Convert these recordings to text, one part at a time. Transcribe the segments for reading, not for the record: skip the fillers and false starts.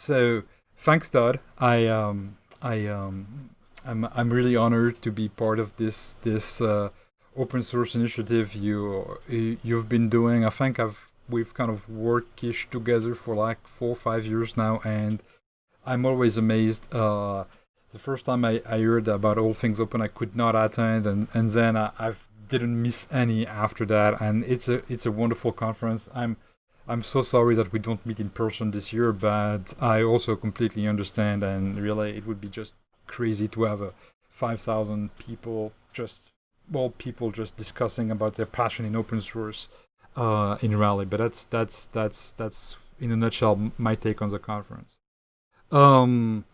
So thanks, Todd. I'm really honored to be part of this open source initiative you've been doing. I think we've kind of worked together for like 4 or 5 years now, and I'm always amazed. The first time I heard about all things open, I could not attend, and then I've didn't miss any after that, and it's a wonderful conference. I'm so sorry that we don't meet in person this year, but I also completely understand, and really it would be just crazy to have a 5,000 people just discussing about their passion in open source in Raleigh. But that's in a nutshell my take on the conference. So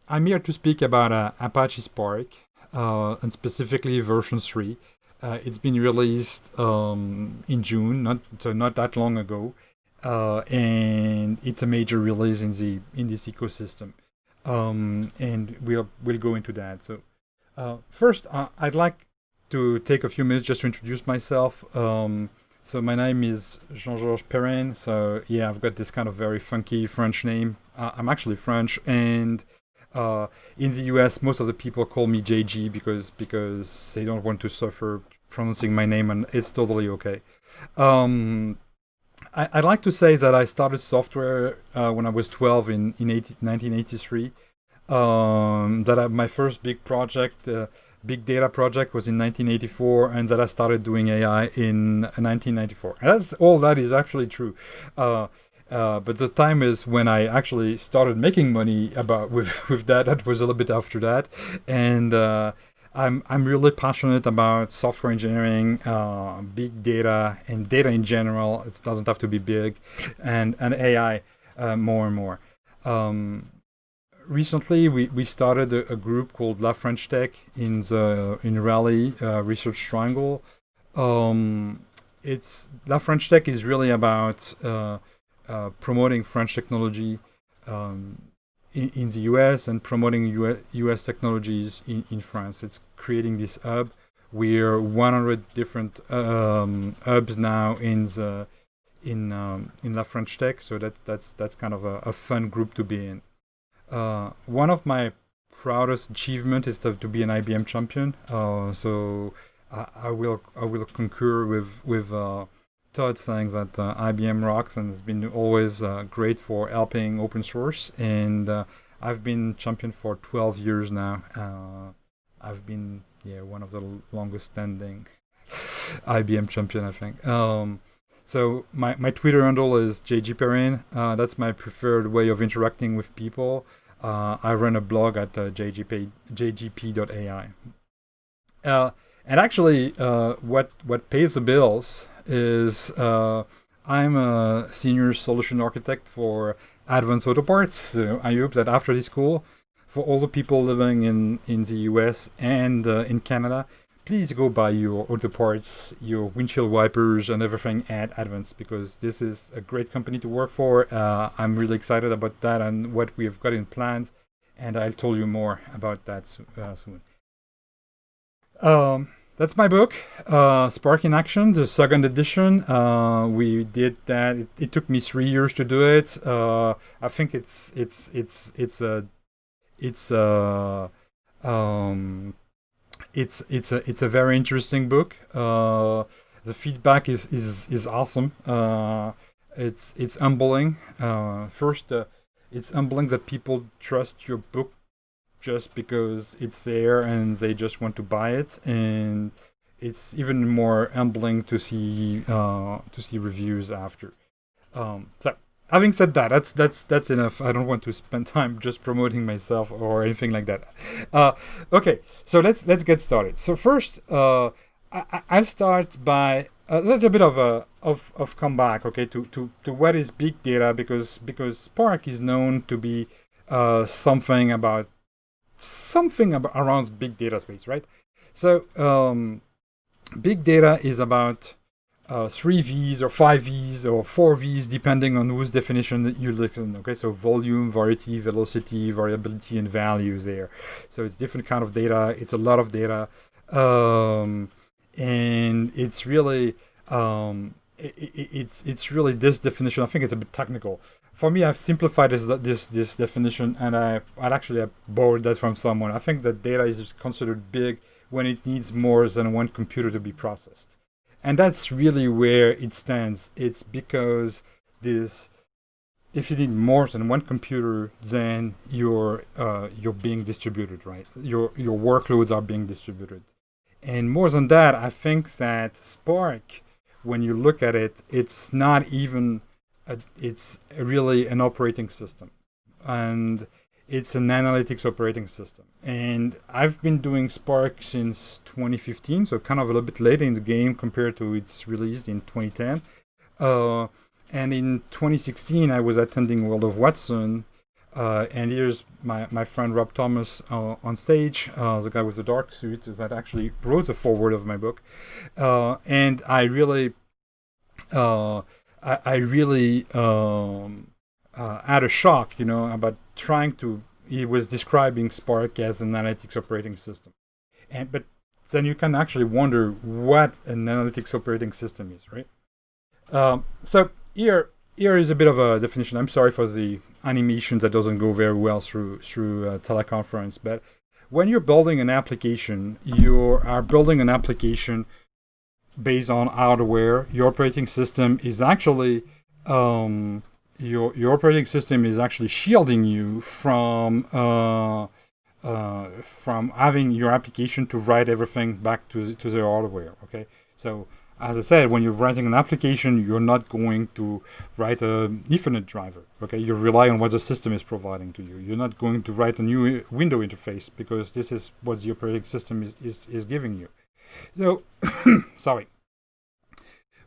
I'm here to speak about Apache Spark, and specifically version 3. It's been released in June, not that long ago, and it's a major release in this ecosystem. And we'll go into that. So first, I'd like to take a few minutes just to introduce myself. So my name is JeanGeorges Perrin. So yeah, I've got this kind of very funky French name. I'm actually French, and in the US, most of the people call me JG because they don't want to suffer pronouncing my name, and it's totally okay. I'd like to say that I started software when I was 12 in 1983. My first big project, big data project, was in 1984, and that I started doing AI in 1994. And all that is actually true. But the time is when I actually started making money with that. That was a little bit after that, and I'm really passionate about software engineering, big data, and data in general. It doesn't have to be big, and AI more and more. Recently, we started a group called La French Tech in Raleigh Research Triangle. It's La French Tech is really about promoting French technology in the US and promoting US technologies in France. It's creating this hub. We're 100 different hubs now in La French Tech, so that's kind of a fun group to be in. One of my proudest achievement is to be an IBM champion. So I will concur with Todd saying that IBM rocks and has been always great for helping open source. And I've been champion for 12 years now. I've been one of the longest standing IBM champion, I think. So my Twitter handle is JG Perrin. That's my preferred way of interacting with people. I run a blog at jgp.ai. And actually, what pays the bills is I'm a senior solution architect for Advanced Auto Parts. So I hope that after this call, for all the people living in the US and in Canada, please go buy your auto parts, your windshield wipers, and everything at Advanced, because this is a great company to work for. I'm really excited about that and what we've got in plans, and I'll tell you more about that soon. That's my book, Spark in Action, the second edition. We did that. It took me 3 years to do it. I think it's a very interesting book. The feedback is awesome. It's humbling. First, it's humbling that people trust your book just because it's there and they just want to buy it, and it's even more humbling to see reviews after. So having said that, that's enough. I don't want to spend time just promoting myself or anything like that. Okay, so let's get started. So first, I'll start by a little bit of comeback, okay, to what is big data, because Spark is known to be something around big data space, right? So big data is about 3 V's or 5 V's or 4 V's, depending on whose definition that you listen. Okay, so volume, variety, velocity, variability, and values there. So it's different kind of data. It's a lot of data, and it's really it's really this definition. I think it's a bit technical. For me, I've simplified this definition, and I borrowed that from someone. I think that data is considered big when it needs more than one computer to be processed, and that's really where it stands. It's because this, if you need more than one computer, then you're being distributed, right? Your workloads are being distributed, and more than that, I think that Spark, when you look at it, it's not even it's really an operating system, and it's an analytics operating system. And I've been doing Spark since 2015, so kind of a little bit later in the game compared to its release in 2010. And in 2016, I was attending World of Watson, and here's my friend Rob Thomas on stage, the guy with the dark suit that actually wrote the foreword of my book. And I really had a shock, about trying to. He was describing Spark as an analytics operating system, but then you can actually wonder what an analytics operating system is, right? So here is a bit of a definition. I'm sorry for the animation that doesn't go very well through teleconference, but when you're building an application, you are building an application based on hardware. Your operating system is actually your operating system is actually shielding you from having your application to write everything back to the hardware. Okay, so as I said, when you're writing an application, you're not going to write an Ethernet driver. Okay, you rely on what the system is providing to you. You're not going to write a new window interface because this is what the operating system is giving you. So, sorry.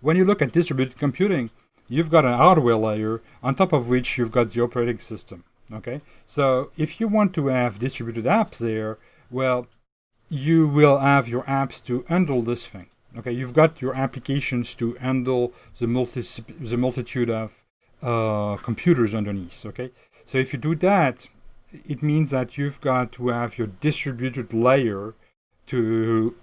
When you look at distributed computing, you've got an hardware layer on top of which you've got the operating system. Okay, so if you want to have distributed apps there, well, you will have your apps to handle this thing. Okay, you've got your applications to handle the multitude of computers underneath. Okay, so if you do that, it means that you've got to have your distributed layer to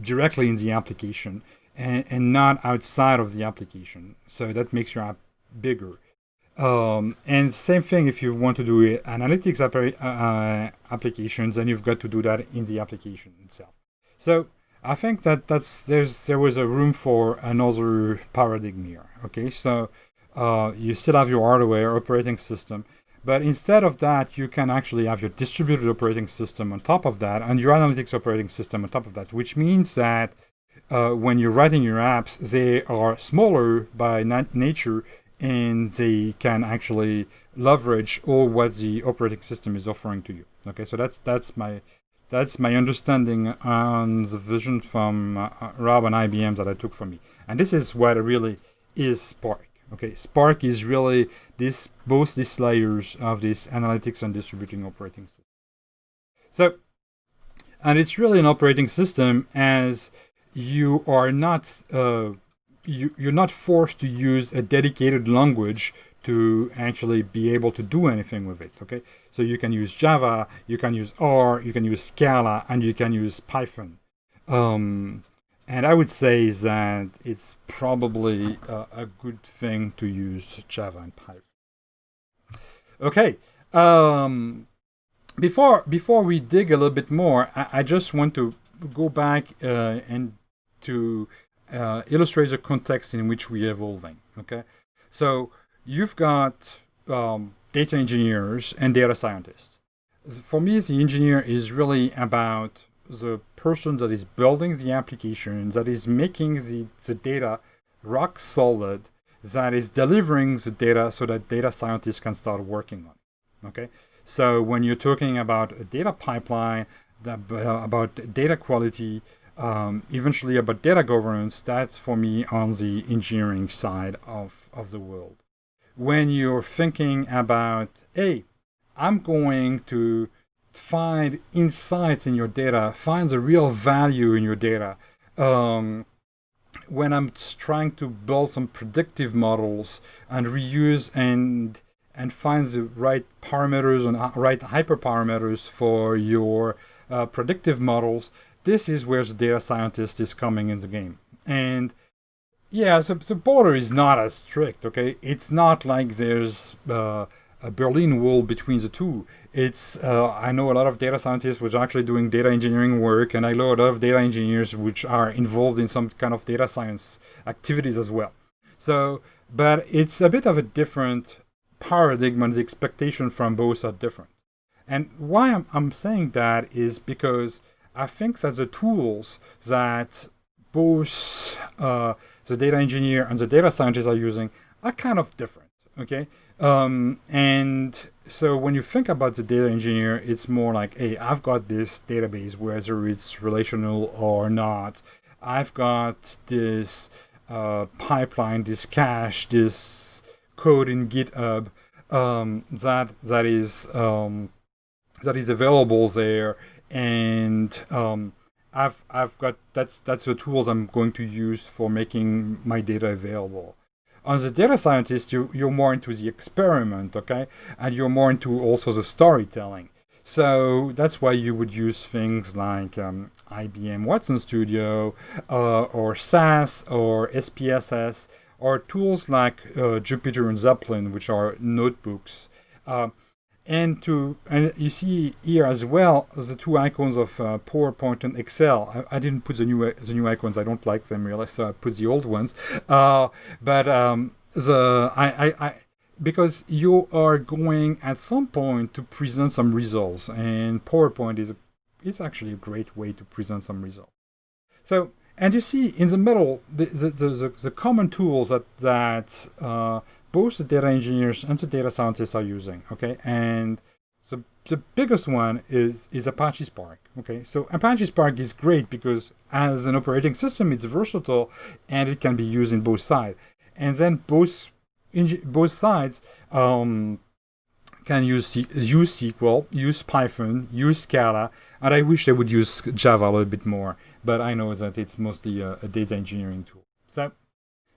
directly in the application and not outside of the application. So that makes your app bigger. And same thing if you want to do analytics applications, then you've got to do that in the application itself. So I think that there was a room for another paradigm here. Okay, so you still have your hardware operating system, but instead of that, you can actually have your distributed operating system on top of that, and your analytics operating system on top of that, which means that when you're writing your apps, they are smaller by nature, and they can actually leverage all what the operating system is offering to you. Okay, so that's my understanding on the vision from Rob and IBM that I took from me, and this is what really is Spark. Okay, Spark is really both these layers of this analytics and distributing operating system. So, and it's really an operating system as you are not. You're not forced to use a dedicated language to actually be able to do anything with it. Okay, so you can use Java, you can use R, you can use Scala, and you can use Python. And I would say that it's probably a good thing to use Java and Python. Okay, before we dig a little bit more, I just want to go back and to illustrate the context in which we're evolving. Okay, so you've got data engineers and data scientists. For me, the engineer is really about the person that is building the application, that is making the data rock solid, that is delivering the data so that data scientists can start working on it. Okay, so when you're talking about a data pipeline, about data quality, eventually about data governance, that's for me on the engineering side of the world. When you're thinking about, hey, I'm going to find insights in your data, find the real value in your data. When I'm trying to build some predictive models and reuse and find the right parameters and right hyperparameters for your predictive models, this is where the data scientist is coming in the game. And yeah, so the border is not as strict, okay? It's not like there's a Berlin Wall between the two. It's I know a lot of data scientists which are actually doing data engineering work, and I know a lot of data engineers which are involved in some kind of data science activities as well. So, but it's a bit of a different paradigm, and the expectation from both are different. And why I'm saying that is because I think that the tools that both the data engineer and the data scientist are using are kind of different, okay? And so when you think about the data engineer, it's more like, hey, I've got this database, whether it's relational or not. I've got this pipeline, this cache, this code in GitHub that is available there, and I've got that's the tools I'm going to use for making my data available. On the data scientist, you're more into the experiment, okay? And you're more into also the storytelling. So that's why you would use things like IBM Watson Studio or SAS or SPSS or tools like Jupyter and Zeppelin, which are notebooks. And you see here as well the two icons of PowerPoint and Excel. I didn't put the new icons. I don't like them really, so I put the old ones. Because you are going at some point to present some results, and PowerPoint is actually a great way to present some results. So, and you see in the middle the common tools that both the data engineers and the data scientists are using, okay? And the biggest one is Apache Spark, okay? So Apache Spark is great because as an operating system, it's versatile and it can be used in both sides. And then both sides can use SQL, use Python, use Scala, and I wish they would use Java a little bit more, but I know that it's mostly a data engineering tool. So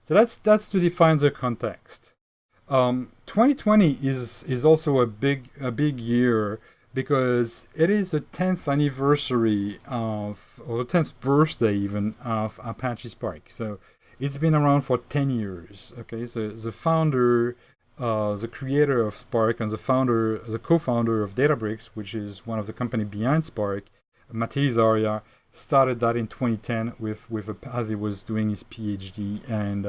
that's to define the context. 2020 is also a big year because it is the 10th anniversary or the 10th birthday even of Apache Spark. So it's been around for 10 years. Okay, so the founder, the creator of Spark, and the co-founder of Databricks, which is one of the company behind Spark, Matei Zaria, started that in 2010 as he was doing his PhD, and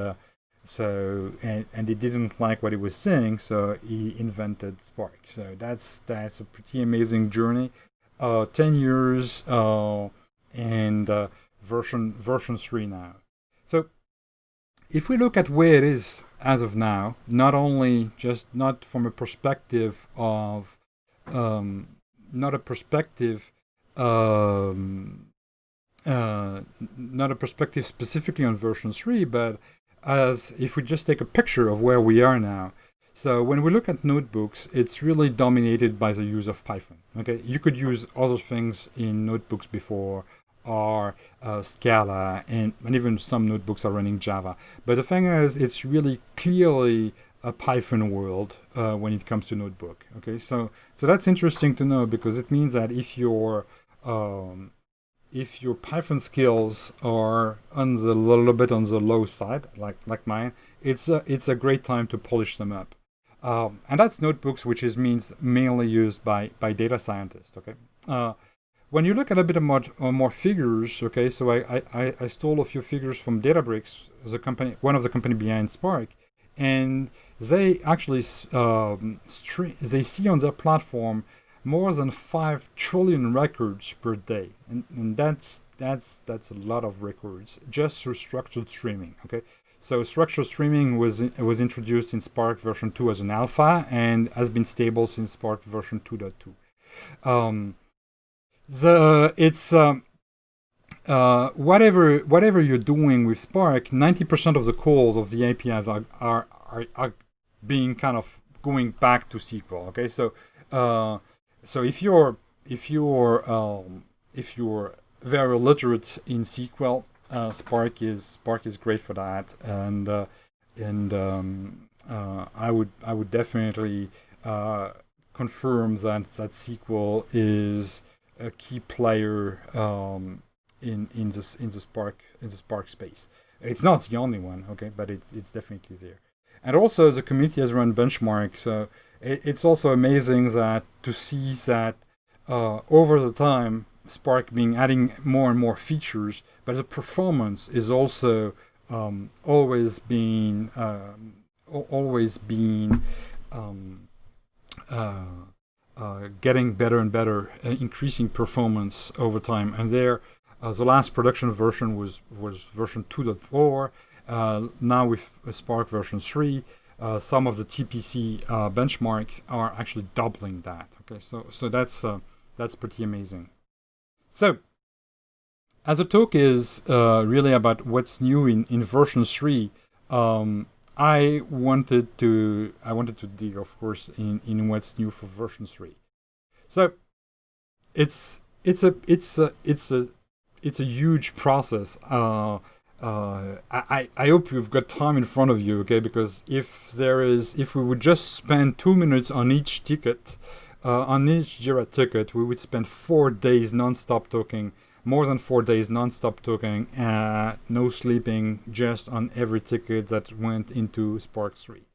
he didn't like what he was saying, so he invented Spark. So that's a pretty amazing journey. 10 years and version 3 now. So if we look at where it is as of now, not from a perspective of not a perspective specifically on version 3, but as if we just take a picture of where we are now. So when we look at notebooks, it's really dominated by the use of Python. Okay, you could use other things in notebooks before, or Scala, and even some notebooks are running Java. But the thing is, it's really clearly a Python world when it comes to notebook. Okay, so that's interesting to know, because it means that if your Python skills are a little bit on the low side, like mine, it's a great time to polish them up. And that's notebooks, which means mainly used by data scientists. Okay. When you look at a bit more figures, okay, so I stole a few figures from Databricks, one of the company behind Spark, and they actually they see on their platform more than 5 trillion records per day, and that's a lot of records just through structured streaming. Okay, so structured streaming was introduced in Spark version 2 as an alpha and has been stable since Spark version 2.2. Whatever you're doing with Spark, 90% of the calls of the APIs are being kind of going back to SQL. Okay, so if you're very literate in SQL, Spark is great for that, and I would definitely confirm that SQL is a key player in the Spark space. It's not the only one, okay, but it's definitely there. And also the community has run benchmarks, so it's also amazing that to see that over the time Spark being adding more and more features, but the performance is also always being getting better and better, increasing performance over time. And there, the last production version was version 2.4. Now with Spark version 3, some of the TPC benchmarks are actually doubling that. Okay, so that's pretty amazing. So, as the talk is really about what's new in version 3, I wanted to dig, of course, in what's new for version 3. So, it's a huge process. I hope you've got time in front of you, okay? Because if we would just spend 2 minutes on each ticket, on each Jira ticket, we would spend 4 days non-stop talking, more than 4 days non-stop talking, no sleeping, just on every ticket that went into Spark 3.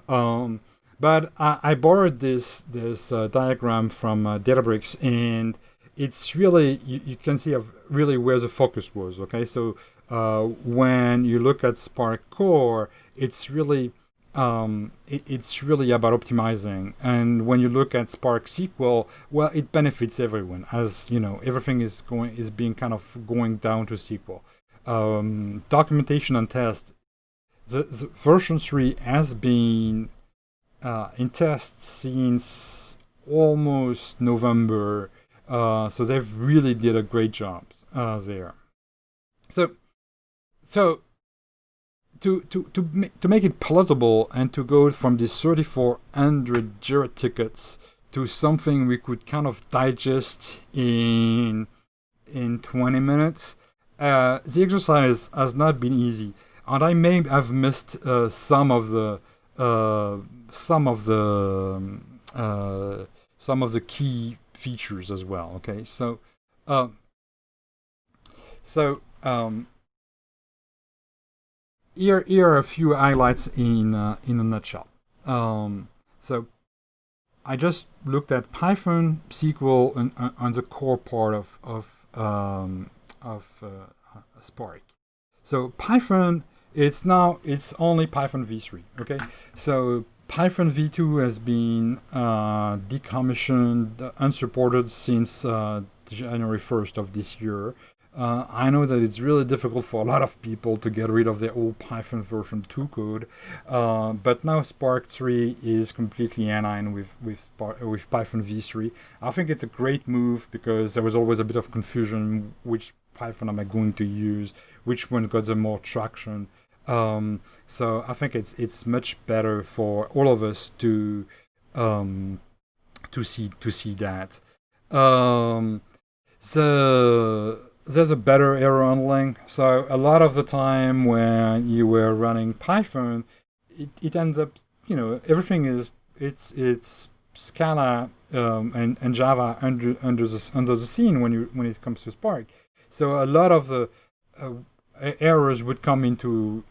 But I borrowed this diagram from Databricks, and it's really, you can see really where the focus was, okay? So when you look at Spark Core, it's really about optimizing. And when you look at Spark SQL, well, it benefits everyone, as you know, everything is being kind of going down to SQL. Documentation and test. The version 3 has been in test since almost November. So they've really did a great job there. So to make it palatable and to go from these 3,400 Jira tickets to something we could kind of digest in 20 minutes, the exercise has not been easy, and I may have missed some of the key features as well. Okay, so here are a few highlights in a nutshell. So I just looked at Python, SQL, on the core part of Spark. So Python, it's only Python v3. Okay, so Python v2 has been decommissioned, unsupported since January 1st of this year. I know that it's really difficult for a lot of people to get rid of their old Python version 2 code, but now Spark 3 is completely in line with Python v3. I think it's a great move because there was always a bit of confusion: which Python am I going to use? Which one got the more traction? So I think it's much better for all of us to see that. There's a better error handling. So a lot of the time when you were running Python, it ends up, everything it's Scala and Java under the scene when it comes to Spark. So a lot of the errors would come into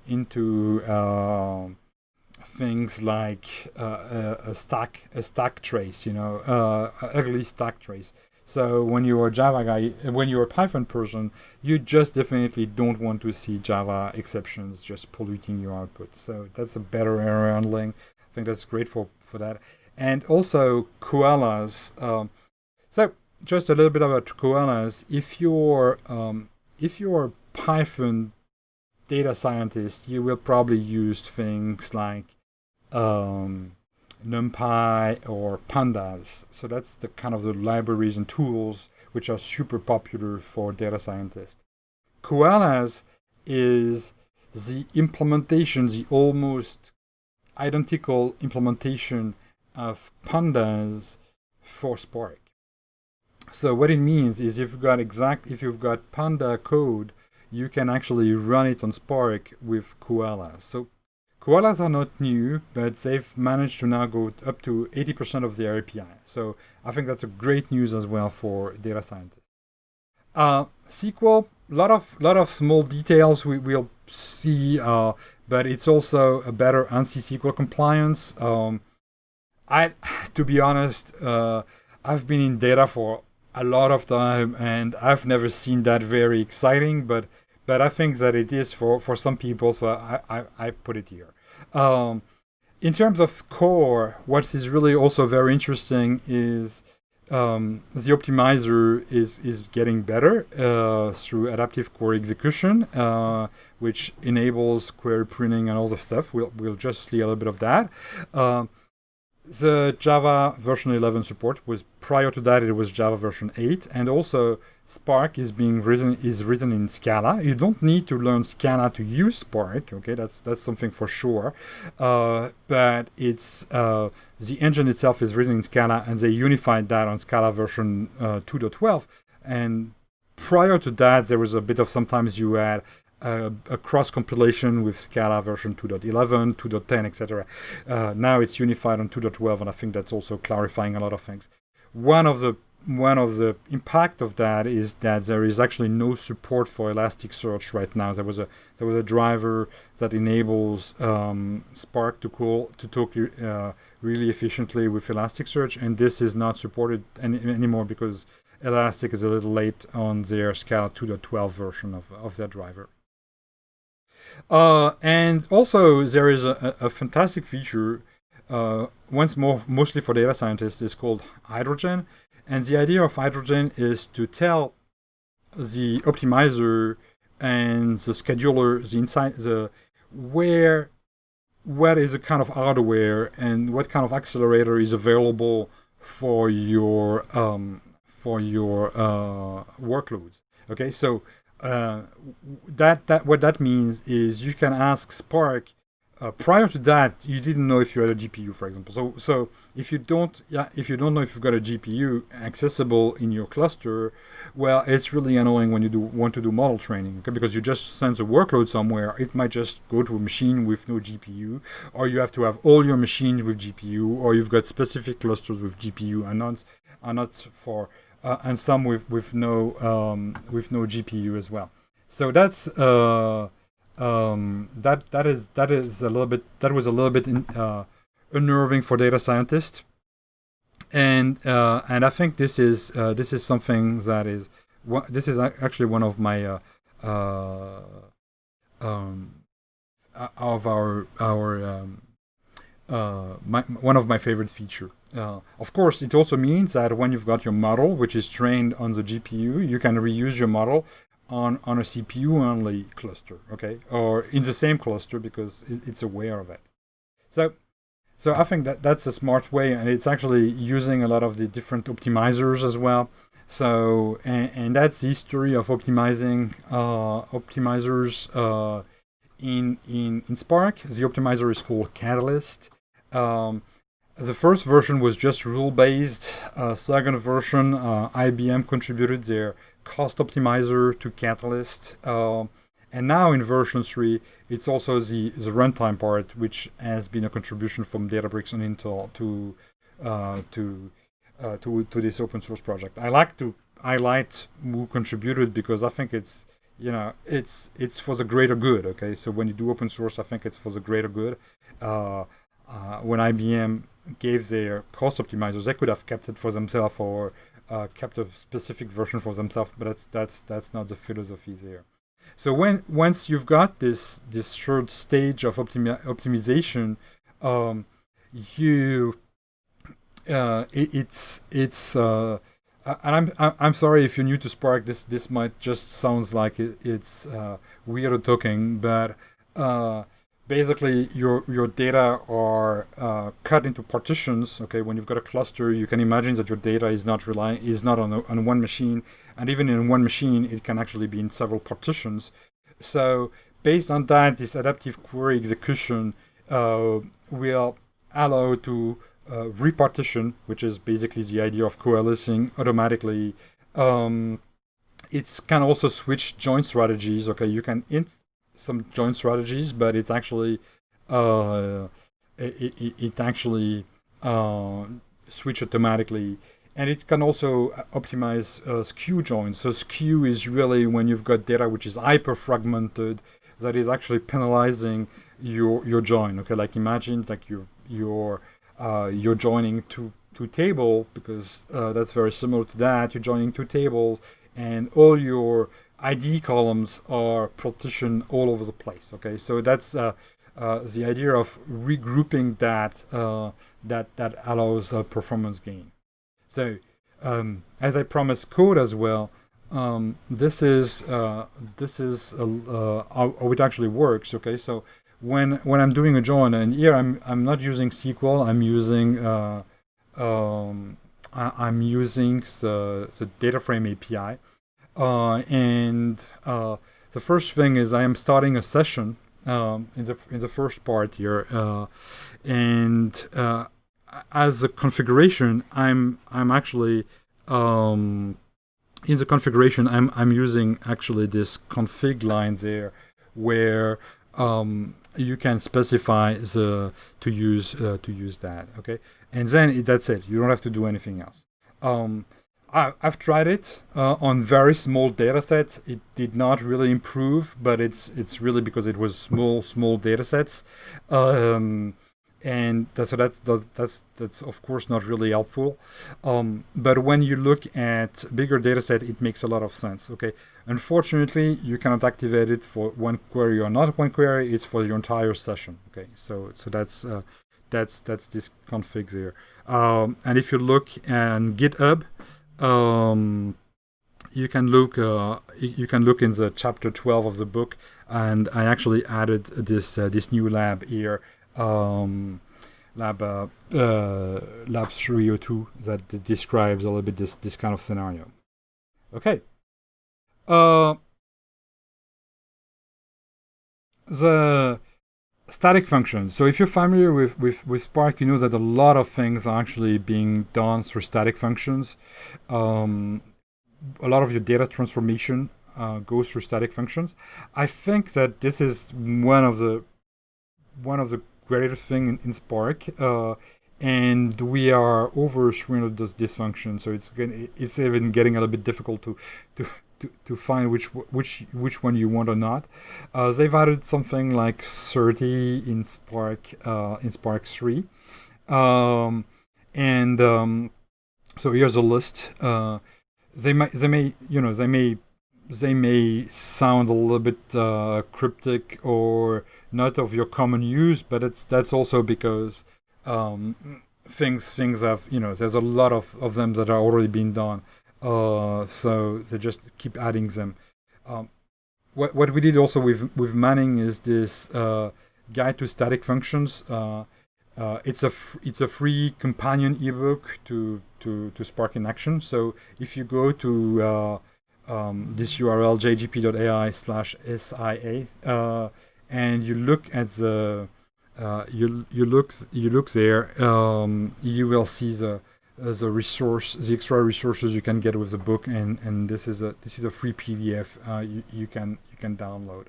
things like a stack trace, ugly stack trace. So when you're a Java guy, when you're a Python person, you just definitely don't want to see Java exceptions just polluting your output. So that's a better error handling. I think that's great for that. And also koalas. So just a little bit about koalas. If you're a Python data scientist, you will probably use things like NumPy or Pandas. So that's the kind of the libraries and tools which are super popular for data scientists. Koalas is the implementation, the almost identical implementation of Pandas for Spark. So what it means is if you've got Panda code, you can actually run it on Spark with koalas. So koalas are not new, but they've managed to now go up to 80% of their API. So I think that's a great news as well for data scientists. SQL, lot of small details we'll see, but it's also a better ANSI SQL compliance. I, to be honest, I've been in data for a lot of time, and I've never seen that very exciting. But I think that it is for some people, so I put it here. In terms of core, what is really also very interesting is the optimizer is getting better through adaptive query execution, which enables query pruning and all the stuff. We'll just see a little bit of that. The Java version 11 support was, prior to that it was Java version 8, and also Spark is written in Scala. You don't need to learn Scala to use Spark. Okay, that's something for sure. But it's the engine itself is written in Scala, and they unified that on Scala version 2.12. And prior to that, there was a bit of, sometimes you had a cross compilation with Scala version 2.11, 2.10, etc. Now it's unified on 2.12, and I think that's also clarifying a lot of things. One of the impact of that is that there is actually no support for Elasticsearch right now. There was a driver that enables Spark to talk really efficiently with Elasticsearch, and this is not supported anymore because Elastic is a little late on their Scala 2.12 version of that driver. And also there is a fantastic feature, mostly for data scientists, is called Hydrogen. And the idea of Hydrogen is to tell the optimizer and the scheduler what is the kind of hardware and what kind of accelerator is available for your workloads. Okay, so what that means is you can ask Spark. Prior to that, you didn't know if you had a GPU, for example. So if you don't know if you've got a GPU accessible in your cluster, well, it's really annoying when you want to do model training, okay? Because you just send a workload somewhere. It might just go to a machine with no GPU, or you have to have all your machines with GPU, or you've got specific clusters with GPU and some with no GPU as well. So that's that was a little bit unnerving for data scientists, and I think this is something that is actually one of my one of my favorite feature. Of course, it also means that when you've got your model, which is trained on the GPU, you can reuse your model on a CPU-only cluster, okay, or in the same cluster because it's aware of it. So I think that's a smart way, and it's actually using a lot of the different optimizers as well. So and that's the history of optimizing optimizers in Spark. The optimizer is called Catalyst. The first version was just rule-based. Second version, IBM contributed their cost optimizer to Catalyst. And now in version 3, it's also the runtime part, which has been a contribution from Databricks and Intel to this open source project. I like to highlight who contributed because I think it's for the greater good. Okay, so when you do open source, I think it's for the greater good. When IBM gave their cost optimizers, they could have kept it for themselves or kept a specific version for themselves, but that's not the philosophy there. So once you've got this third stage of optimization, and I'm sorry if you're new to Spark. This might just sounds like it's weird talking, but basically your data are cut into partitions. Okay, when you've got a cluster, you can imagine that your data is not on one machine, and even in one machine, it can actually be in several partitions. So based on that, this adaptive query execution will allow to repartition, which is basically the idea of coalescing automatically. It can also switch joint strategies. Okay, you can int some joint strategies, but it actually switch automatically. and it can also optimize skew joins. So skew is really when you've got data which is hyper fragmented, that is actually penalizing your join. Okay, like imagine like you're joining two table, because that's very similar to that. You're joining two tables, and all your ID columns are partitioned all over the place. Okay, so that's the idea of regrouping that that allows performance gain. So as I promised code as well, this is how it actually works. Okay, so when I'm doing a join, and here I'm not using SQL, I'm using I'm using the data frame API, and the first thing is I am starting a session in the first part here, and as a configuration, I'm actually in the configuration I'm using actually this config line there, where you can specify to use that. Okay, and then that's it. You don't have to do anything else. I've tried it on very small data sets. It did not really improve, but it's really because it was small data sets, and that's of course not really helpful. But when you look at bigger data set, it makes a lot of sense. Okay, unfortunately, you cannot activate it for one query or not one query. It's for your entire session. Okay, so that's this config there. And if you look at GitHub, you can look in the chapter 12 of the book, and I actually added this new lab here, lab 302, that describes a little bit this kind of scenario. Okay. The static functions. So if you're familiar with Spark, you know that a lot of things are actually being done through static functions. A lot of your data transformation goes through static functions. I think that this is one of the greatest thing in Spark, and we are over 300 this function, so it's even getting a little bit difficult to find which one you want or not. They've added something like 30 in Spark 3, and so here's a list. They may sound a little bit cryptic or not of your common use, but that's also because things have, there's a lot of them that are already being done. So they just keep adding them. What we did also with Manning is this guide to static functions. It's a free companion ebook to Spark in Action. So if you go to this URL jgp.ai/SIA, and you look at the you look there, you will see the extra resources you can get with the book, and this is a free PDF you can download.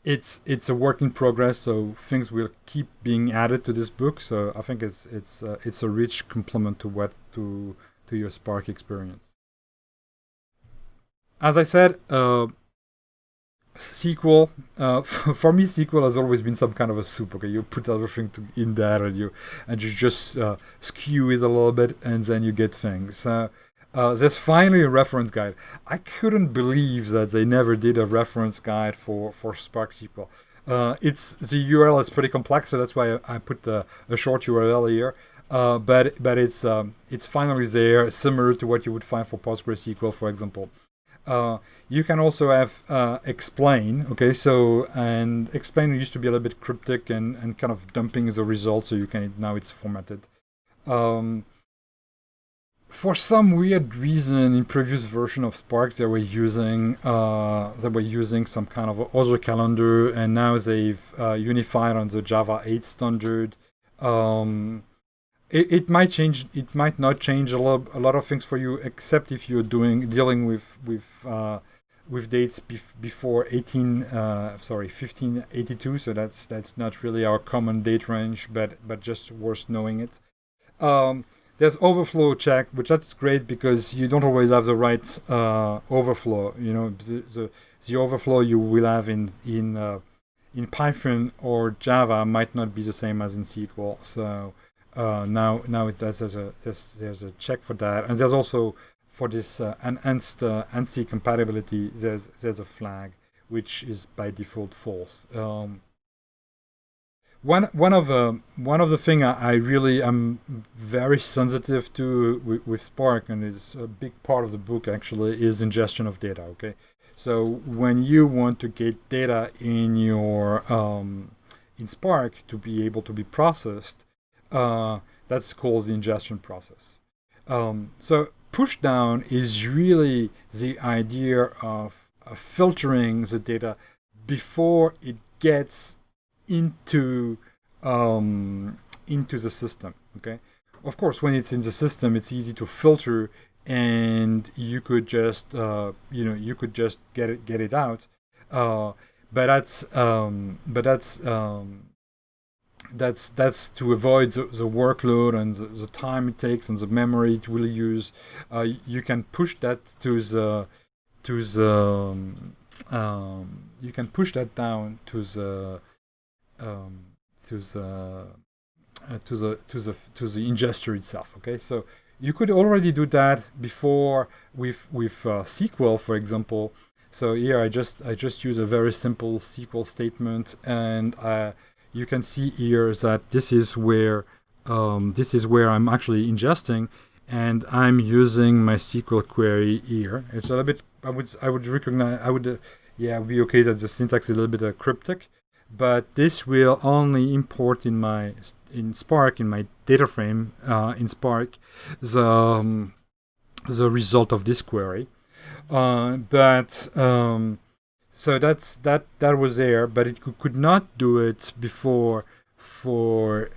It's a work in progress, so things will keep being added to this book. So I think it's a rich complement to your Spark experience. As I said, SQL, for me, SQL has always been some kind of a soup. Okay, you put everything in there, and you just skew it a little bit, and then you get things. There's finally a reference guide. I couldn't believe that they never did a reference guide for Spark SQL. The URL is pretty complex, so that's why I put a short URL here. But it's finally there, similar to what you would find for PostgreSQL, for example. You can also have explain. Okay, so and explain used to be a little bit cryptic and kind of dumping the result, so now it's formatted. For some weird reason, in previous version of Spark, they were using some kind of other calendar, and now they've unified on the Java 8 standard. It might change. It might not change a lot of things for you, except if you're dealing with dates before 1582. So that's not really our common date range, but just worth knowing it. There's overflow check, which that's great because you don't always have the right overflow. The overflow you will have in Python or Java might not be the same as in SQL. So now there's a check for that, and there's also for this enhanced ANSI compatibility. There's a flag which is by default false. One of the thing I really am very sensitive to with Spark, and it's a big part of the book actually, is ingestion of data. Okay, so when you want to get data in your in Spark to be able to be processed, that's called the ingestion process. So pushdown is really the idea of filtering the data before it gets into the system. Okay, of course, when it's in the system, it's easy to filter, and you could just get it out. That's to avoid the workload and the time it takes and the memory it will use. You can push that you can push that down to the ingester itself. Okay, so you could already do that before with SQL, for example. So here I just use a very simple SQL statement, and you can see here that this is where I'm actually ingesting, and I'm using my SQL query here. It's a little bit. I would recognize. It'd be okay that the syntax is a little bit cryptic, but this will only import in Spark, in my data frame in Spark, the result of this query. So that was there, but it could not do it before for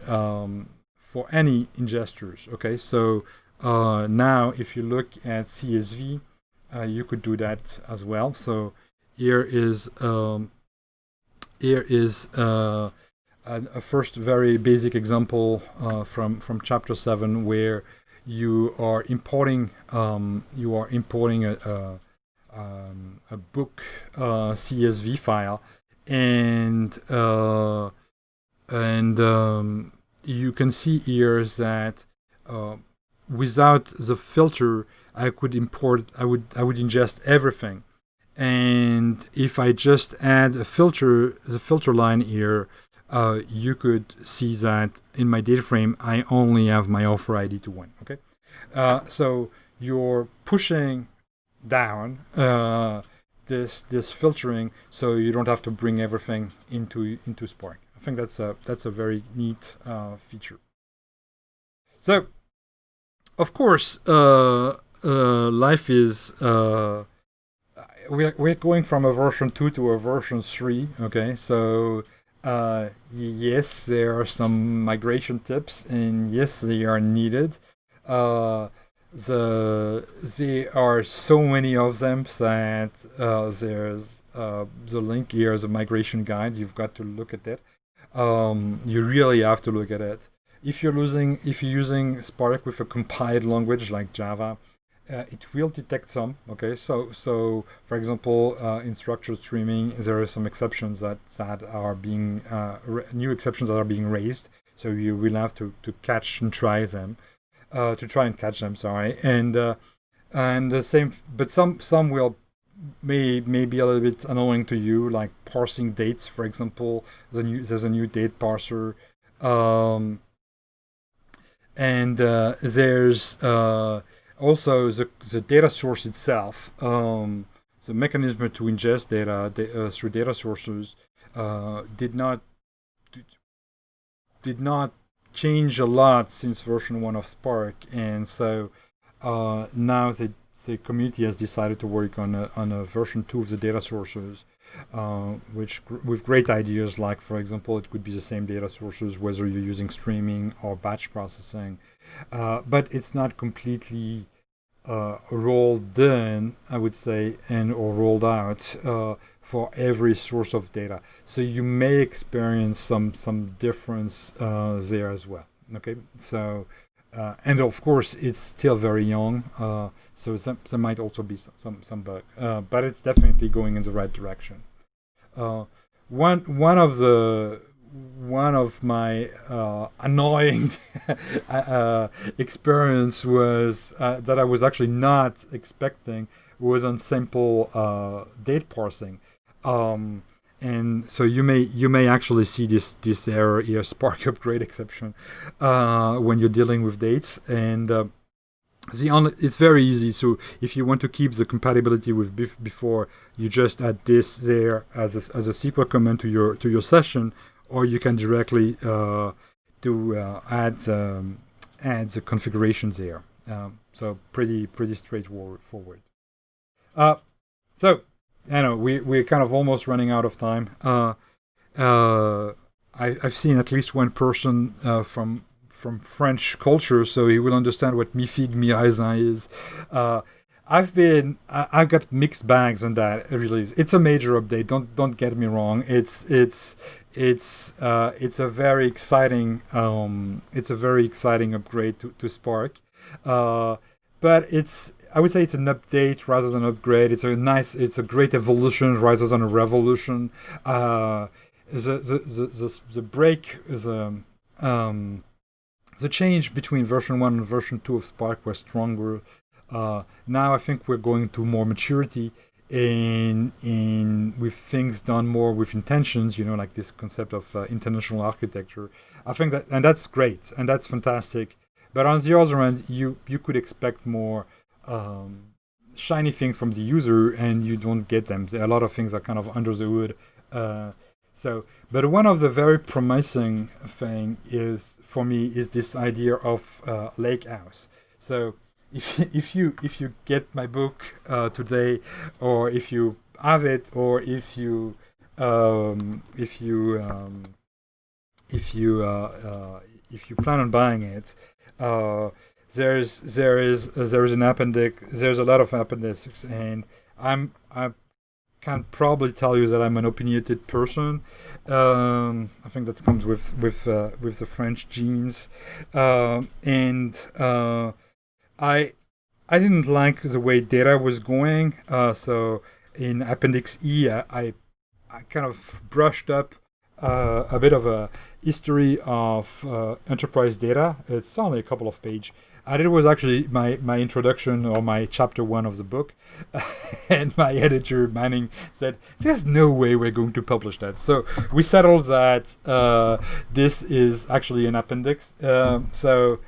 any ingesters. Okay, so now if you look at CSV, you could do that as well. So here is a first very basic example from chapter 7, where you are importing a book CSV file, and you can see here that without the filter, I would ingest everything. And if I just add the filter line here, you could see that in my data frame, I only have my author ID to 1. Okay, so you're pushing down this filtering, so you don't have to bring everything into Spark. I think that's a very neat feature. So, of course, life is. We're going from a version 2 to a version 3. Okay, so yes, there are some migration tips, and yes, they are needed. There are so many of them that there's the link here is a migration guide. You've got to look at it. You really have to look at it. If you're using Spark with a compiled language like Java, it will detect some. Okay, so for example, in structured streaming, there are some exceptions that are being new exceptions that are being raised. So you will have to catch and try them, to try and catch them. Sorry, and the same, but some will may be a little bit annoying to you, like parsing dates, for example. There's a new date parser, and there's also the data source itself, the mechanism to ingest data through data sources did not change a lot since version 1 of Spark, and so now the community has decided to work on a version 2 of the data sources, which with great ideas, like for example, it could be the same data sources whether you're using streaming or batch processing, but it's not completely rolled in, I would say, or rolled out for every source of data. So you may experience some difference there as well. Okay, so and of course, it's still very young, so there might also be some bug, but it's definitely going in the right direction. Uh, one of my annoying experience was that I was actually not expecting was on simple date parsing. And so you may actually see this error here, Spark upgrade exception, when you're dealing with dates. And it's very easy. So if you want to keep the compatibility with before, you just add this there as a SQL command to your session, or you can directly add the configurations there. So pretty straightforward. So I know we're kind of almost running out of time. I've seen at least one person from French culture, so he will understand what mi figue mi raisin is. I've got mixed bags on that release. It's a major update. Don't get me wrong. It's a very exciting upgrade to Spark. But I would say it's an update rather than an upgrade. It's a great evolution rather than a revolution. The break is the change between version 1 and version 2 of Spark was stronger. Now I think we're going to more maturity in with things done more with intentions, like this concept of international architecture. I think and that's great and that's fantastic. But on the other hand, you could expect more shiny things from the user, and you don't get them. A lot of things are kind of under the hood. But one of the very promising thing is this idea of lake house. So if you get my book today, or if you have it, or if you plan on buying it, there is an appendix. There's a lot of appendices, and I can probably tell you that I'm an opinionated person. I think that comes with the French genes, and I didn't like the way data was going. So in Appendix E, I kind of brushed up a bit of a history of enterprise data. It's only a couple of pages. And it was actually my introduction, or my chapter 1 of the book. And my editor, Manning, said, there's no way we're going to publish that. So we settled that this is actually an appendix. So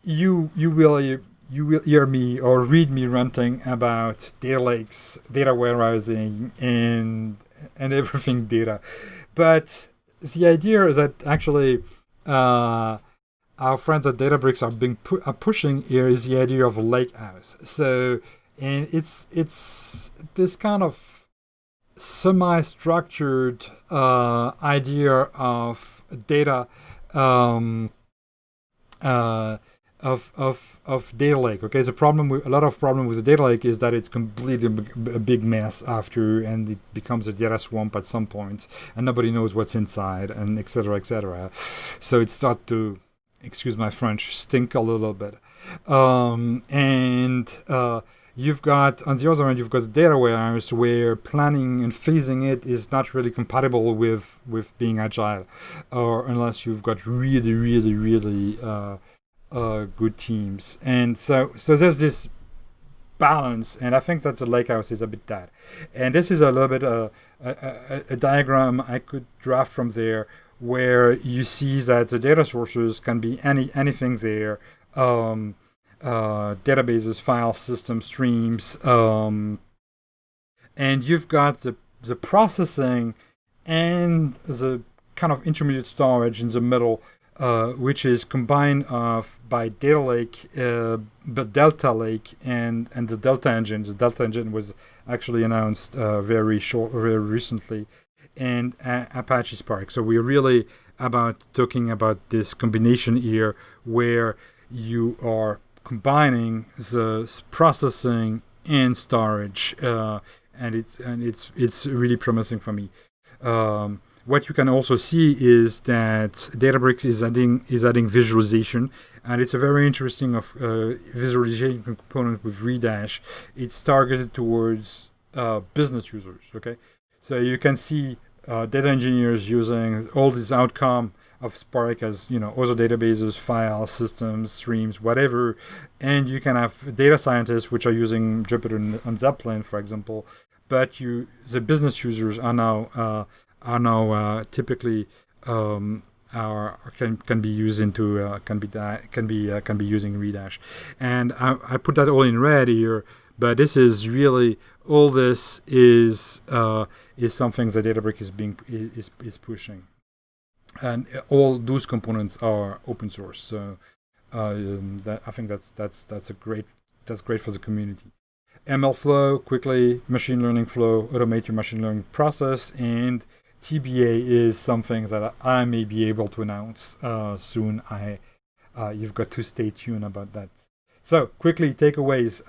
you will hear me or read me ranting about data lakes, data warehousing, and everything data. But the idea is that actually our friends at Databricks are pushing here is the idea of a lake house. So, and it's this kind of semi-structured idea of data of data lake. Okay, a lot of problem with the data lake is that it's completely a big mess after, and it becomes a data swamp at some point, and nobody knows what's inside, and etc. etc. So it starts to, excuse my French, stink a little bit. You've got, on the other hand, you've got data warehouse where planning and phasing it is not really compatible with being agile, or unless you've got really, really, really good teams. And so there's this balance, and I think that the lakehouse is a bit that. And this is a little bit a diagram I could draft from there, where you see that the data sources can be anything there, databases, file system, streams, and you've got the processing and the kind of intermediate storage in the middle, which is combined by data lake, but Delta Lake, and the Delta engine. The Delta engine was actually announced very recently, and Apache Spark. So we're really talking about this combination here, where you are combining the processing and storage, and it's really promising for me. what you can also see is that Databricks is adding visualization, and it's a very interesting visualization component with Redash. It's targeted towards business users. Okay, so you can see data engineers using all these outcome of Spark as other databases, files, systems, streams, whatever, and you can have data scientists which are using Jupyter and Zeppelin, for example. But the business users are now typically can be used into can be using Redash, and I put that all in red here. But this is really all. This is something that Databricks is pushing, and all those components are open source. So I think that's great for the community. ML flow, quickly, machine learning flow, automate your machine learning process, and TBA is something that I may be able to announce soon. You've got to stay tuned about that. So quickly, takeaways.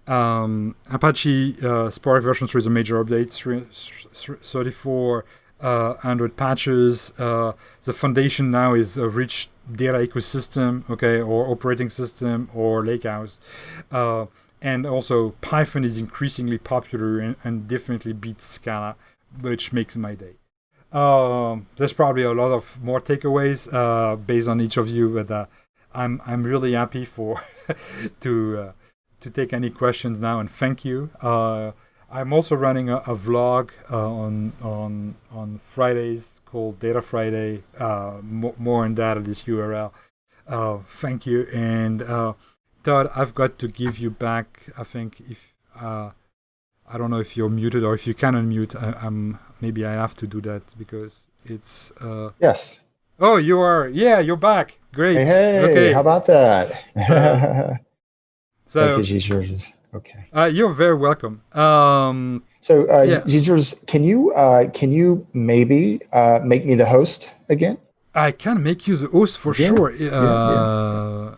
Apache Spark version 3 is a major update. 3,400 patches. The foundation now is a rich data ecosystem, okay, or operating system or lakehouse. And also Python is increasingly popular and definitely beats Scala, which makes my day. There's probably a lot of more takeaways based on each of you, but I'm really happy for to take any questions now, and thank you. I'm also running a vlog on Fridays called Data Friday. More on that at this URL. Thank you, and Todd, I've got to give you back. I think if I don't know if you're muted or if you can unmute. Maybe I have to do that because it's. Yes. Oh, you are. Yeah, you're back. Great. Hey, okay. How about that? So, thank you, JeanGeorges. Okay. You're very welcome. JeanGeorges, can you maybe make me the host again? I can make you the host for sure.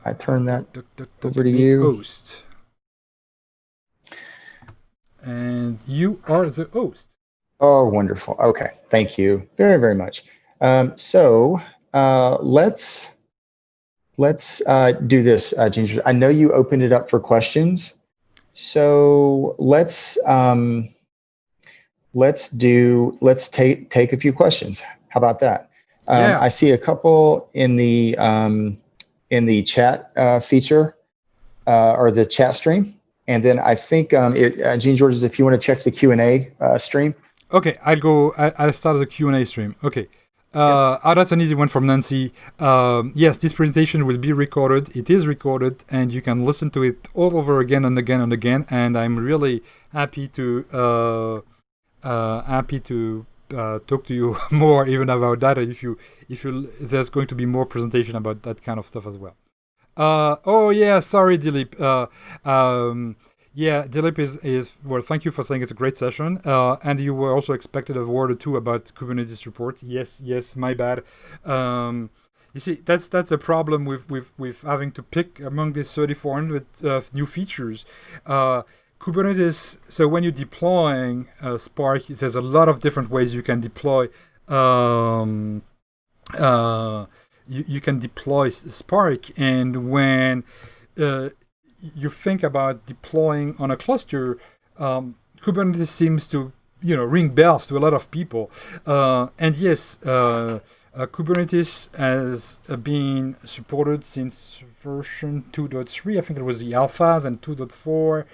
I turn that over to you. Host. And you are the host. Oh, wonderful. Okay. Thank you very, very much. Let's do this, JeanGeorges. I know you opened it up for questions. So let's take a few questions. How about that? I see a couple in the chat feature or the chat stream, and then I think JeanGeorges, if you want to check the Q&A stream. Okay, I'll start the Q&A stream. Okay. That's an easy one from Nancy. Yes, this presentation will be recorded. It is recorded, and you can listen to it all over again and again and again. And I'm really happy to talk to you more even about that. If you there's going to be more presentation about that kind of stuff as well. Sorry, Dilip. Dilip is well. Thank you for saying it's a great session. And you were also expected a word or two about Kubernetes report. Yes, my bad. You see, that's a problem with having to pick among these 3,400 new features. Kubernetes. So when you're deploying Spark, there's a lot of different ways you can deploy. You can deploy Spark, and when you think about deploying on a cluster, Kubernetes seems to ring bells to a lot of people. And yes, Kubernetes has been supported since version 2.3. I think it was the alpha, then 2.4,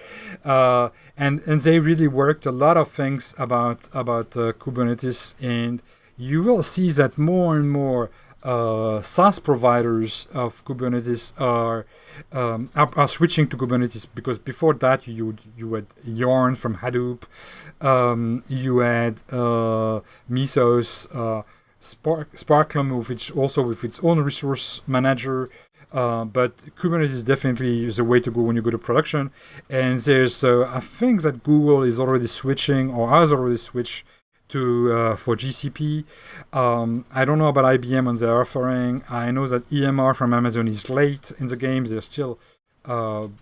and they really worked a lot of things about Kubernetes, and you will see that more and more SaaS providers of Kubernetes are switching to Kubernetes, because before that you had Yarn from Hadoop, you had Mesos, Sparklam, with its own resource manager. But Kubernetes is definitely the way to go when you go to production. And there's I think that Google is already switching, or has already switched to for GCP. I don't know about IBM on their offering. I know that EMR from Amazon is late in the game. They're still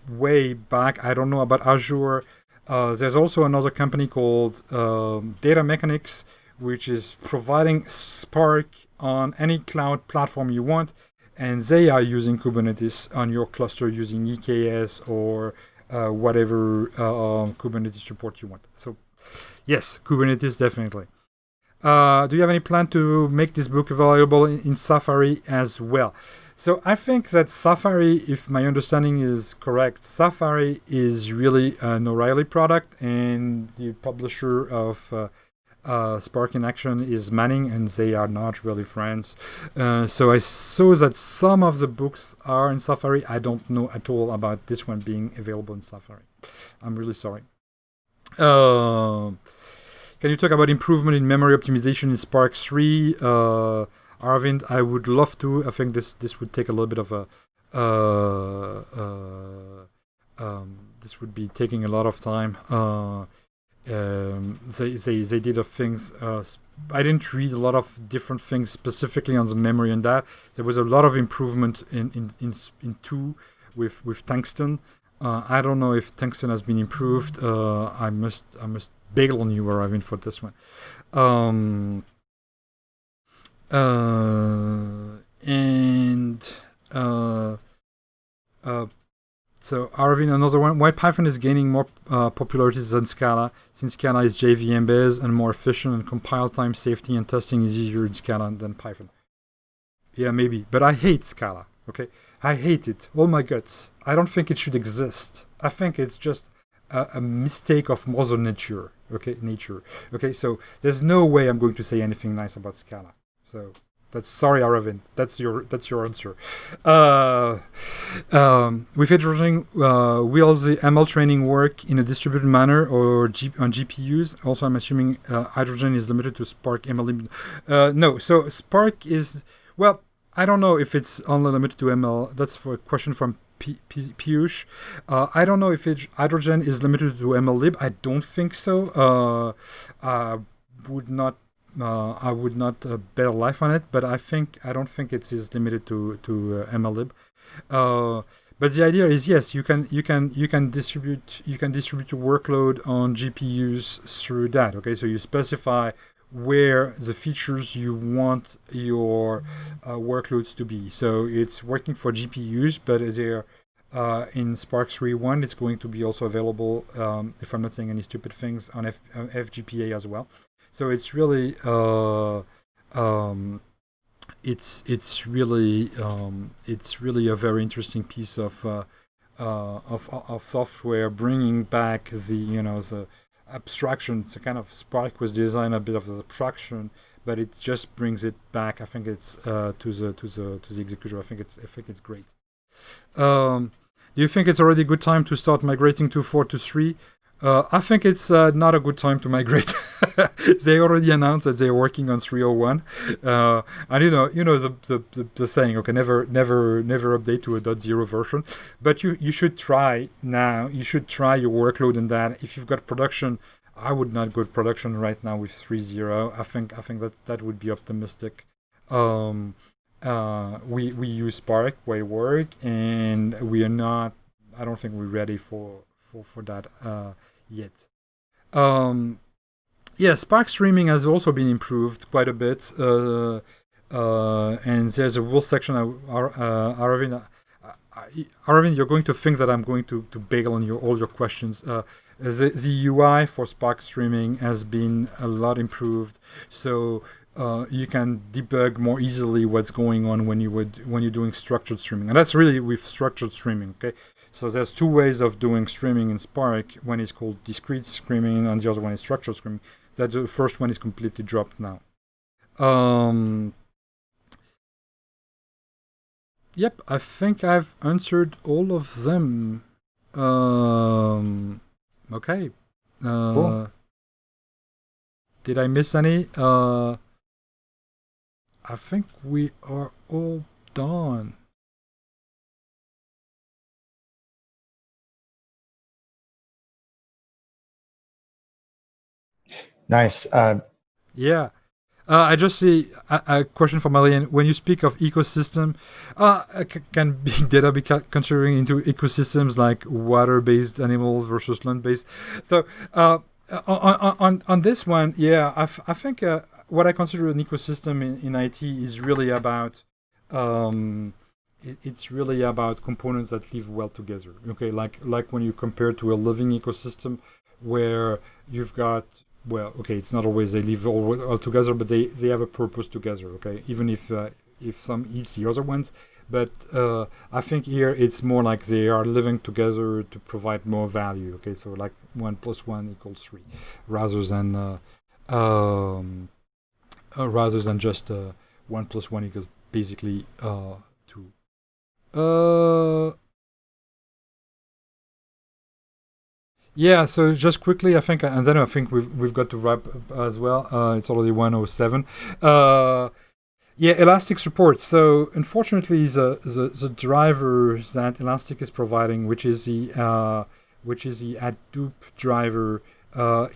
way back. I don't know about Azure. There's also another company called Data Mechanics, which is providing Spark on any cloud platform you want, and they are using Kubernetes on your cluster using EKS or whatever Kubernetes support you want. So yes, Kubernetes definitely. Do you have any plan to make this book available in Safari as well? So I think that Safari, if my understanding is correct, Safari is really an O'Reilly product, and the publisher of Spark in Action is Manning, and they are not really friends. So I saw that some of the books are in Safari. I don't know at all about this one being available in Safari. I'm really sorry. Can you talk about improvement in memory optimization in Spark 3? Arvind, I would love to. I think this would take a little bit of a this would be taking a lot of time. They did a things. I didn't read a lot of different things specifically on the memory and that. There was a lot of improvement in 2 with tungsten. I don't know if tungsten has been improved. I must bail on you, Arvind, for this one. So Arvind, another one. Why Python is gaining more popularity than Scala? Since Scala is JVM based and more efficient, and compile time, safety, and testing is easier in Scala than Python. Yeah, maybe. But I hate Scala. Okay, I hate it. All my guts. I don't think it should exist. I think it's just a mistake of Mother Nature. Okay, so there's no way I'm going to say anything nice about Scala. So that's sorry, Aravind. That's your answer. With hydrogen, will the ML training work in a distributed manner or on GPUs? Also, I'm assuming hydrogen is limited to Spark ML. No, so Spark is, well, I don't know if it's only limited to ML. That's for a question from Piyush. I don't know if hydrogen is limited to MLlib. I don't think so. I would not bet a life on it, but I don't think it is limited to MLlib. But the idea is, yes, you can distribute your workload on GPUs through that. Okay, so you specify where the features you want your workloads to be. So it's working for GPUs, but they're in Spark 3.1, it's going to be also available, if I'm not saying any stupid things, on FGPA as well. So it's really it's really a very interesting piece of software, bringing back the abstraction. It's a kind of Spark was designed a bit of abstraction, but it just brings it back. I think it's to the execution. I think it's great. Do you think it's already a good time to start migrating to 4 to 3? I think it's not a good time to migrate. They already announced that they're working on 3.01, and you know the saying, okay, never update to a .0 version, but you should try now. You should try your workload in that. If you've got production, I would not go to production right now with 3.0. I think that would be optimistic. We use Spark way work, and we are not. I don't think we're ready for that yet. Yeah, Spark streaming has also been improved quite a bit, and there's a rules section. Aravind, you're going to think that I'm going to bail on all your questions. The UI for Spark streaming has been a lot improved, so you can debug more easily what's going on when you're doing structured streaming, and that's really with structured streaming. Okay, so there's 2 ways of doing streaming in Spark. One is called discrete streaming, and the other one is structured streaming. That the first one is completely dropped now. Yep, I think I've answered all of them. Okay. Cool. Did I miss any? I think we are all done. Nice. Yeah. I just see a question from Marianne. When you speak of ecosystem, can big data be considering into ecosystems like water-based animals versus land-based? So On this one, yeah, I think what I consider an ecosystem in IT is really about it's really about components that live well together. Okay, like when you compare to a living ecosystem where you've got, well, okay, it's not always they live all together, but they have a purpose together. Okay, even if some eats the other ones, but I think here it's more like they are living together to provide more value. Okay, so like 1+1 = 3, rather than just 1+1 equals basically 2. Yeah. So just quickly, I think, and then I think we've got to wrap up as well. It's already 1:07. Yeah, Elastic support. So unfortunately, the driver that Elastic is providing, which is the Hadoop driver,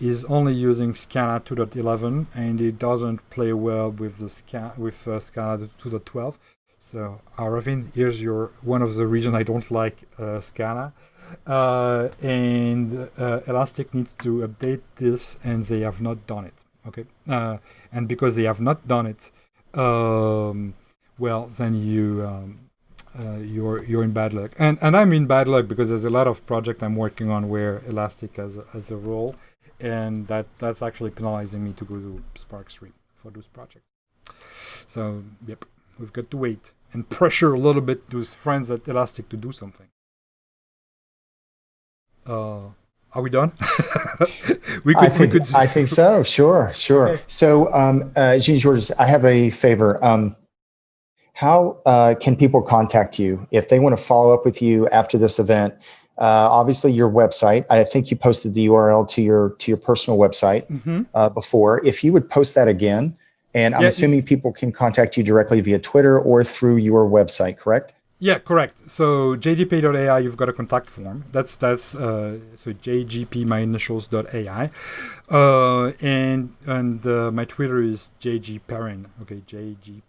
is only using Scala 2.11, and it doesn't play well with the Scala 2.12. So Aravind, here's one of the reasons I don't like Scala. And Elastic needs to update this, and they have not done it. Okay, and because they have not done it, well, then you're in bad luck, and I'm in bad luck because there's a lot of project I'm working on where Elastic has a role, and that's actually penalizing me to go to Spark 3 for those projects. So yep, we've got to wait and pressure a little bit those friends at Elastic to do something. Are we done? I think so. Sure. Okay. So, JeanGeorges, I have a favor. How can people contact you if they want to follow up with you after this event? Obviously, your website. I think you posted the URL to your personal website before. If you would post that again, and I'm assuming people can contact you directly via Twitter or through your website, correct? Yeah, correct. So jdp.ai, you've got a contact form. That's so jgp, my initials.ai, and my Twitter is jgperrin. Okay, jgprrin,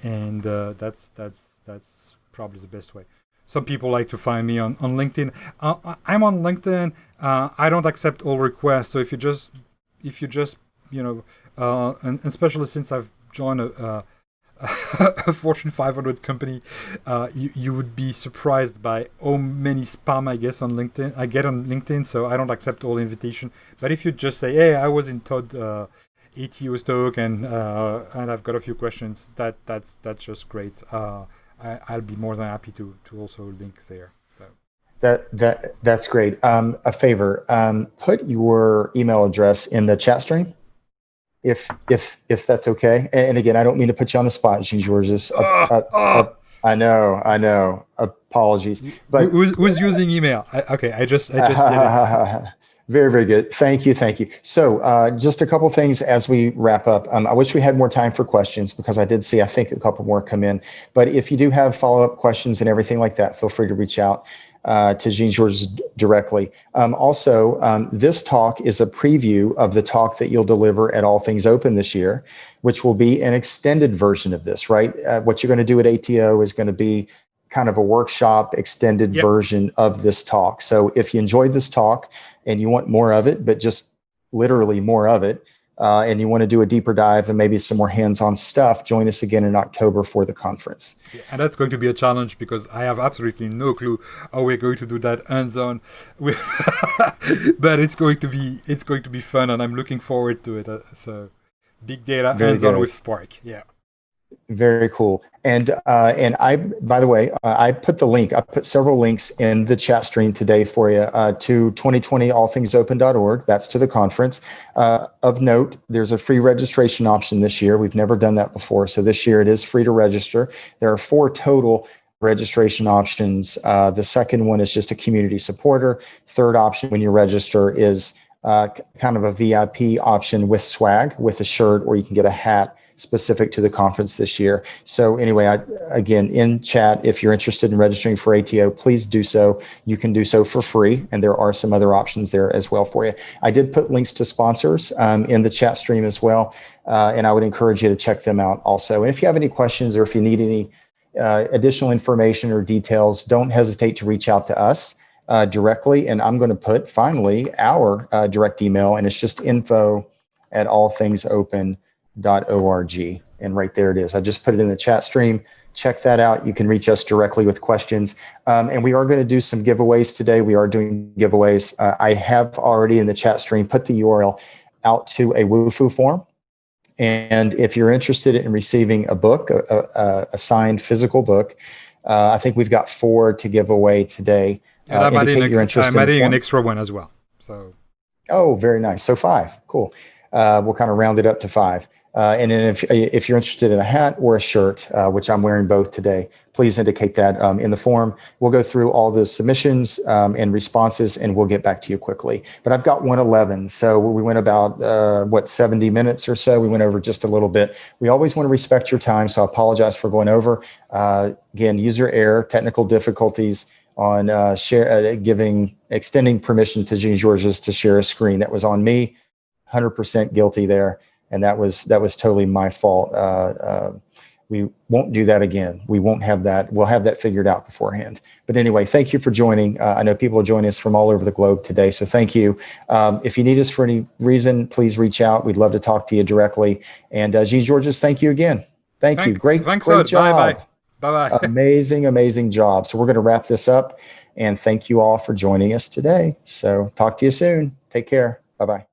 and that's probably the best way. Some people like to find me on LinkedIn. I'm on LinkedIn. I don't accept all requests. So if you just and especially since I've joined a Fortune 500 company, you would be surprised by how many spam I get on LinkedIn. So I don't accept all invitation. But if you just say, "Hey, I was in Todd ATO's talk and I've got a few questions," that's just great. I'll be more than happy to also link there. So that's great. A favor, put your email address in the chat stream. If that's okay. And again, I don't mean to put you on the spot, JeanGeorges. I know. Apologies. But who's using email? I just did it. Very, very good. Thank you. So just a couple things as we wrap up. I wish we had more time for questions because I did see, I think, a couple more come in. But if you do have follow-up questions and everything like that, feel free to reach out to JeanGeorges directly. Also, this talk is a preview of the talk that you'll deliver at All Things Open this year, which will be an extended version of this, right? What you're going to do at ATO is going to be kind of a workshop extended version of this talk. So if you enjoyed this talk and you want more of it, but just literally more of it, and you want to do a deeper dive and maybe some more hands-on stuff, join us again in October for the conference. Yeah, and that's going to be a challenge because I have absolutely no clue how we're going to do that hands-on. But it's going to be fun, and I'm looking forward to it. So big data hands-on with Spark. Yeah. Very cool. And I, by the way, I put several links in the chat stream today for you to 2020allthingsopen.org. That's to the conference. Of note, there's a free registration option this year. We've never done that before. So this year it is free to register. There are 4 total registration options. The second one is just a community supporter. Third option when you register is kind of a VIP option with swag, with a shirt, or you can get a hat specific to the conference this year. So anyway, again, in chat, if you're interested in registering for ATO, please do so. You can do so for free, and there are some other options there as well for you. I did put links to sponsors in the chat stream as well, and I would encourage you to check them out also. And if you have any questions or if you need any additional information or details, don't hesitate to reach out to us directly. And I'm going to put finally our direct email, and it's just info@allthingsopen.org. And right there it is. I just put it in the chat stream. Check that out. You can reach us directly with questions. And we are going to do some giveaways today. We are doing giveaways. I have already in the chat stream put the URL out to a Wufoo form. And if you're interested in receiving a book, a signed physical book, I think we've got 4 to give away today. And I'm adding an extra one as well. So. Oh, very nice. So 5. Cool. We'll kind of round it up to 5. And then if you're interested in a hat or a shirt, which I'm wearing both today, please indicate that in the form. We'll go through all the submissions and responses, and we'll get back to you quickly. But I've got 111. So we went about, 70 minutes or so. We went over just a little bit. We always want to respect your time, so I apologize for going over. Again, user error, technical difficulties on extending permission to JeanGeorges to share a screen. That was on me, 100% guilty there. And that was totally my fault. We won't do that again. We won't have that. We'll have that figured out beforehand. But anyway, thank you for joining. I know people are joining us from all over the globe today, so thank you. If you need us for any reason, please reach out. We'd love to talk to you directly. And JeanGeorges, thank you again. Thank you. Great job. Bye-bye. Amazing job. So we're going to wrap this up. And thank you all for joining us today. So talk to you soon. Take care. Bye-bye.